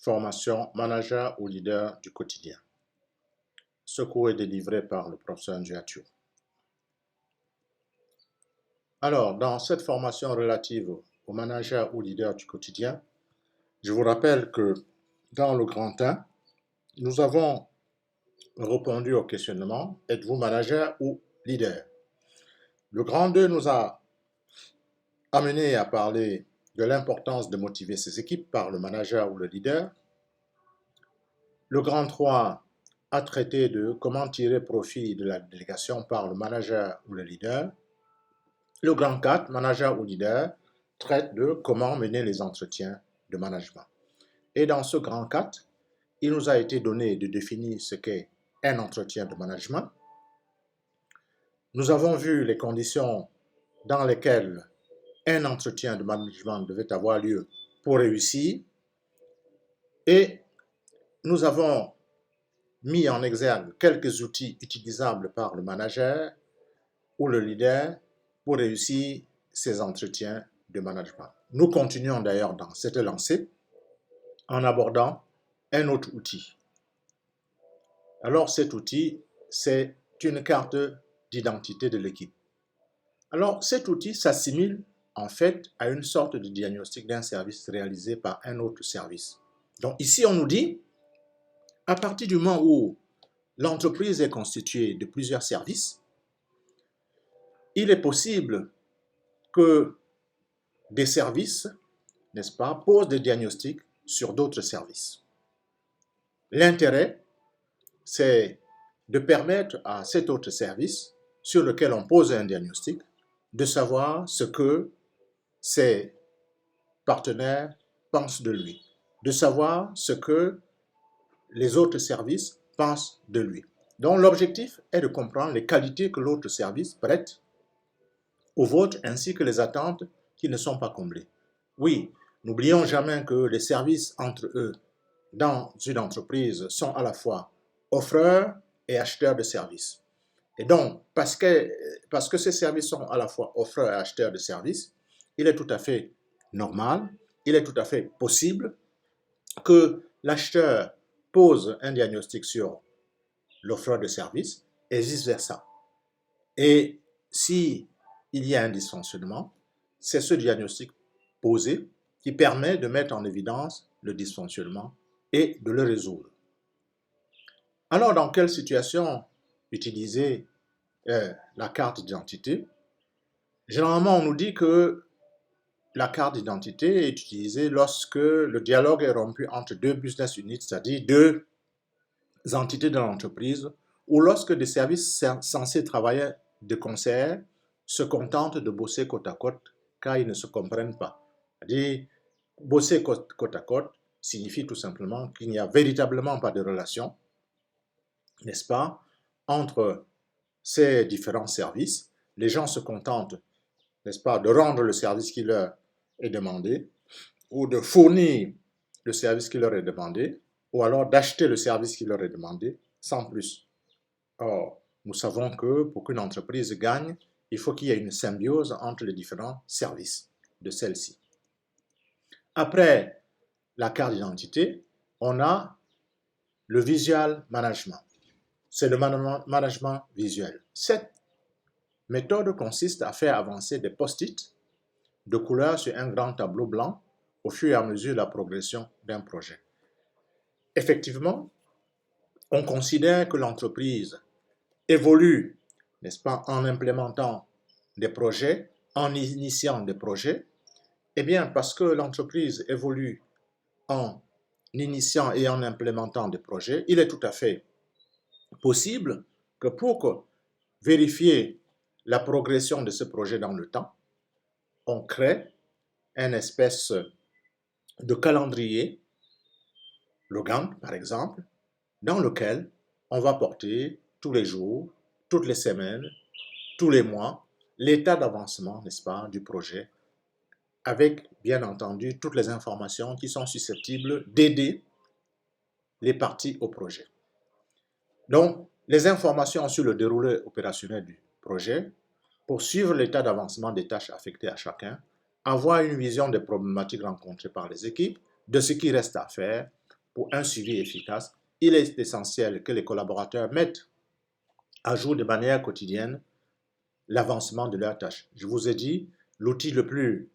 Formation manager ou leader du quotidien. Ce cours est délivré par le professeur Ndiatou. Alors, dans cette formation relative au manager ou leader du quotidien, je vous rappelle que dans le grand 1, nous avons répondu au questionnement: êtes-vous manager ou leader? Le grand 2 nous a amené à parler de l'importance de motiver ses équipes par le manager ou le leader. Le grand 3 a traité de comment tirer profit de la délégation par le manager ou le leader. Le grand 4, manager ou leader, traite de comment mener les entretiens de management. Et dans ce grand 4, il nous a été donné de définir ce qu'est un entretien de management. Nous avons vu les conditions dans lesquelles un entretien de management devait avoir lieu pour réussir. Et nous avons mis en exergue quelques outils utilisables par le manager ou le leader pour réussir ces entretiens de management. Nous continuons d'ailleurs dans cette lancée en abordant un autre outil. Alors cet outil, c'est une carte d'identité de l'équipe. Alors cet outil s'assimile en fait à une sorte de diagnostic d'un service réalisé par un autre service. Donc ici on nous dit, à partir du moment où l'entreprise est constituée de plusieurs services, il est possible que des services, n'est-ce pas, posent des diagnostics sur d'autres services. L'intérêt, c'est de permettre à cet autre service sur lequel on pose un diagnostic de savoir ce que ses partenaires pensent de lui, de savoir ce que les autres services pensent de lui. Donc l'objectif est de comprendre les qualités que l'autre service prête au vôtre ainsi que les attentes qui ne sont pas comblées. Oui, n'oublions jamais que les services entre eux dans une entreprise sont à la fois offreurs et acheteurs de services. Et donc, parce que ces services sont à la fois offreurs et acheteurs de services, il est tout à fait normal, il est tout à fait possible que l'acheteur pose un diagnostic sur l'offreur de services et vice-versa. Et si il y a un dysfonctionnement, c'est ce diagnostic posé qui permet de mettre en évidence le dysfonctionnement et de le résoudre. Alors, dans quelle situation utiliser la carte d'identité? Généralement, on nous dit que la carte d'identité est utilisée lorsque le dialogue est rompu entre deux business units, c'est-à-dire deux entités de l'entreprise, ou lorsque des services censés travailler de concert se contentent de bosser côte à côte car ils ne se comprennent pas. C'est-à-dire, bosser côte à côte signifie tout simplement qu'il n'y a véritablement pas de relation, n'est-ce pas, entre ces différents services. Les gens se contentent, n'est-ce pas, de rendre le service qui leur est demandé, ou de fournir le service qui leur est demandé, ou alors d'acheter le service qui leur est demandé, sans plus. Or, nous savons que pour qu'une entreprise gagne, il faut qu'il y ait une symbiose entre les différents services de celle-ci. Après la carte d'identité, on a le visual management. C'est le management visuel. Cette méthode consiste à faire avancer des post-it de couleur sur un grand tableau blanc au fur et à mesure de la progression d'un projet. Effectivement, on considère que l'entreprise évolue, n'est-ce pas, en implémentant des projets, en initiant des projets. Eh bien, parce que l'entreprise évolue en initiant et en implémentant des projets, il est tout à fait possible que pour vérifier la progression de ce projet dans le temps, on crée une espèce de calendrier, le Gantt par exemple, dans lequel on va porter tous les jours, toutes les semaines, tous les mois, l'état d'avancement, n'est-ce pas, du projet, avec bien entendu toutes les informations qui sont susceptibles d'aider les parties au projet. Donc, les informations sur le déroulé opérationnel du projet, pour suivre l'état d'avancement des tâches affectées à chacun, avoir une vision des problématiques rencontrées par les équipes, de ce qui reste à faire, pour un suivi efficace, il est essentiel que les collaborateurs mettent à jour de manière quotidienne l'avancement de leurs tâches. Je vous ai dit, l'outil le plus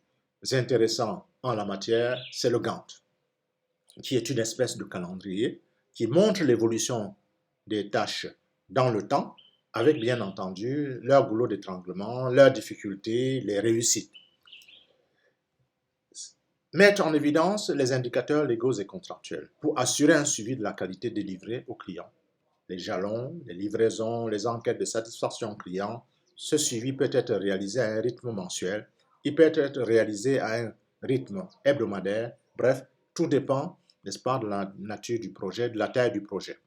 intéressant en la matière, c'est le Gantt, qui est une espèce de calendrier qui montre l'évolution des tâches dans le temps, avec bien entendu leur goulot d'étranglement, leurs difficultés, les réussites. Mettre en évidence les indicateurs légaux et contractuels pour assurer un suivi de la qualité délivrée aux clients. Les jalons, les livraisons, les enquêtes de satisfaction client. Ce suivi peut être réalisé à un rythme mensuel, il peut être réalisé à un rythme hebdomadaire. Bref, tout dépend, n'est-ce pas, de la nature du projet, de la taille du projet.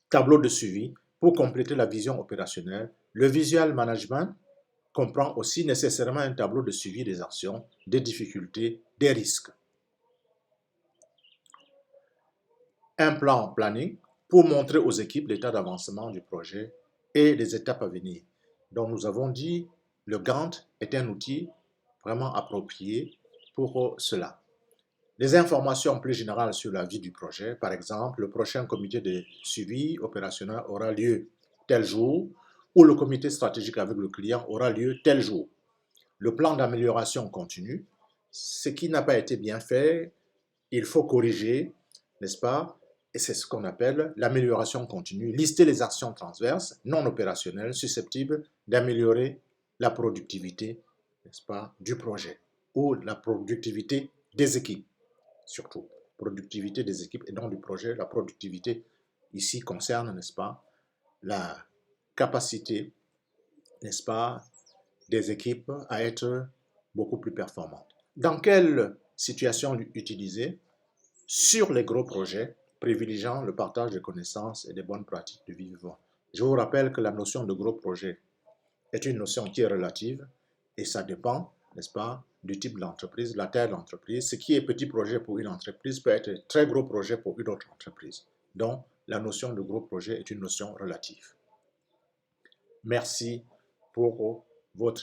Tableau de suivi pour compléter la vision opérationnelle. Le visual management comprend aussi nécessairement un tableau de suivi des actions, des difficultés, des risques. Un plan planning pour montrer aux équipes l'état d'avancement du projet et les étapes à venir. Donc nous avons dit, le Gantt est un outil vraiment approprié pour cela. Les informations plus générales sur la vie du projet, par exemple, le prochain comité de suivi opérationnel aura lieu tel jour, ou le comité stratégique avec le client aura lieu tel jour. Le plan d'amélioration continue, ce qui n'a pas été bien fait, il faut corriger, n'est-ce pas? Et c'est ce qu'on appelle l'amélioration continue. Lister les actions transverses, non opérationnelles, susceptibles d'améliorer la productivité, n'est-ce pas, du projet ou la productivité des équipes, surtout. Productivité des équipes et non du projet. La productivité ici concerne, n'est-ce pas, la capacité, n'est-ce pas, des équipes à être beaucoup plus performantes. Dans quelle situation utiliser? Sur les gros projets, privilégiant le partage de connaissances et des bonnes pratiques de vivant. Je vous rappelle que la notion de gros projet est une notion qui est relative et ça dépend, n'est-ce pas, du type d'entreprise, la taille de l'entreprise. Ce qui est petit projet pour une entreprise peut être très gros projet pour une autre entreprise. Donc, la notion de gros projet est une notion relative. Merci pour votre